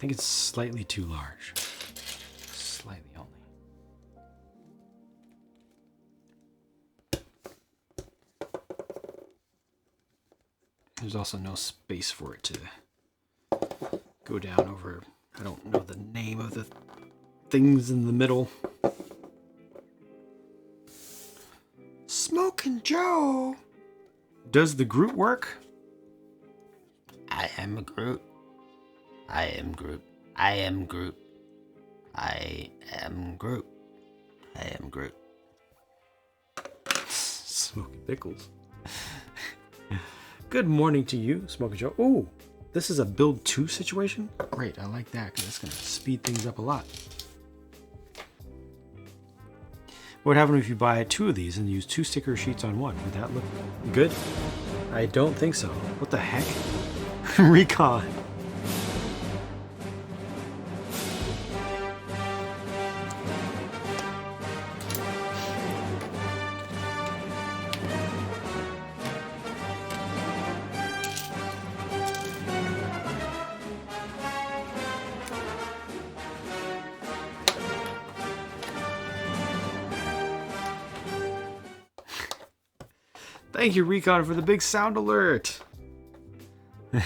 think it's slightly too large. Slightly only. There's also no space for it to go down over. I don't know the name of the things in the middle. Smoking Joe! Does the Groot work? I am a Groot. I am Groot. I am Groot. I am Groot. I am Groot. Smoking pickles. Good morning to you, Smoking Joe. Oh, this is a build 2 situation? Great, I like that because it's going to speed things up a lot. What would happen if you buy 2 of these and use 2 sticker sheets on one? Would that look good? I don't think so. What the heck? Recon. Thank you, Recon, for the big sound alert. A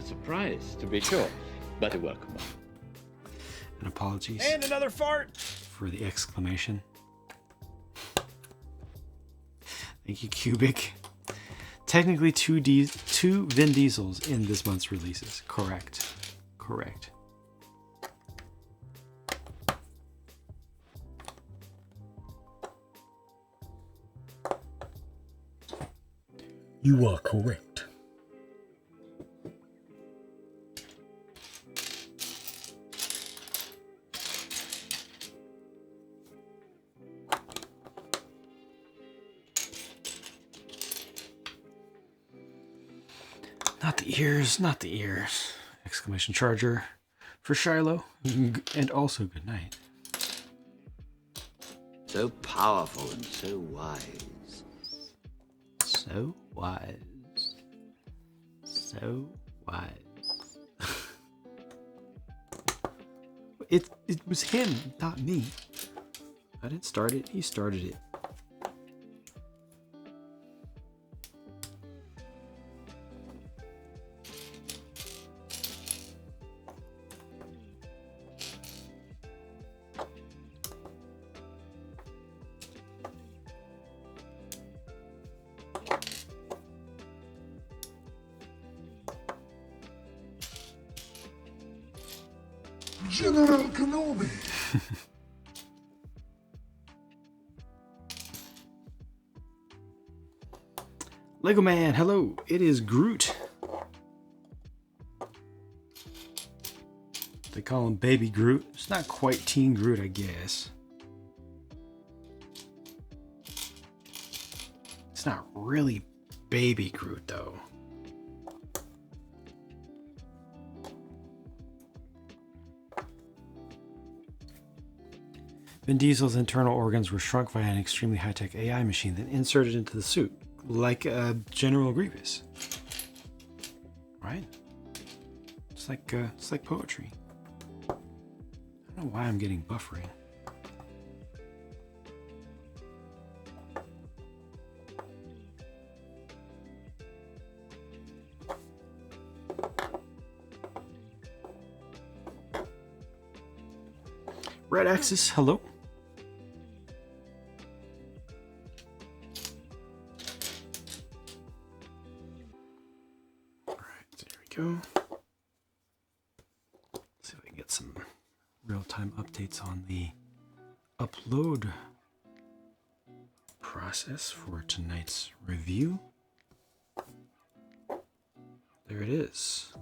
surprise, to be sure, but a welcome one. And apologies. And another fart! For the exclamation. Thank you, Cubic. Technically, two Vin Diesels in this month's releases. Correct. Correct. You are correct. Not the ears, not the ears. Exclamation charger for Shiloh. And also good night. So powerful and so wise. So wise. So wise. It was him, not me. I didn't start it, he started it. General Kenobi. Lego Man, hello. It is Groot. They call him Baby Groot. It's not quite Teen Groot, I guess. It's not really Baby Groot, though. Vin Diesel's internal organs were shrunk by an extremely high-tech AI machine, then inserted into the suit, like General Grievous. Right? It's like poetry. I don't know why I'm getting buffering. Red Axis, hello. Go. See if we can get some real-time updates on the upload process for tonight's review. There it is.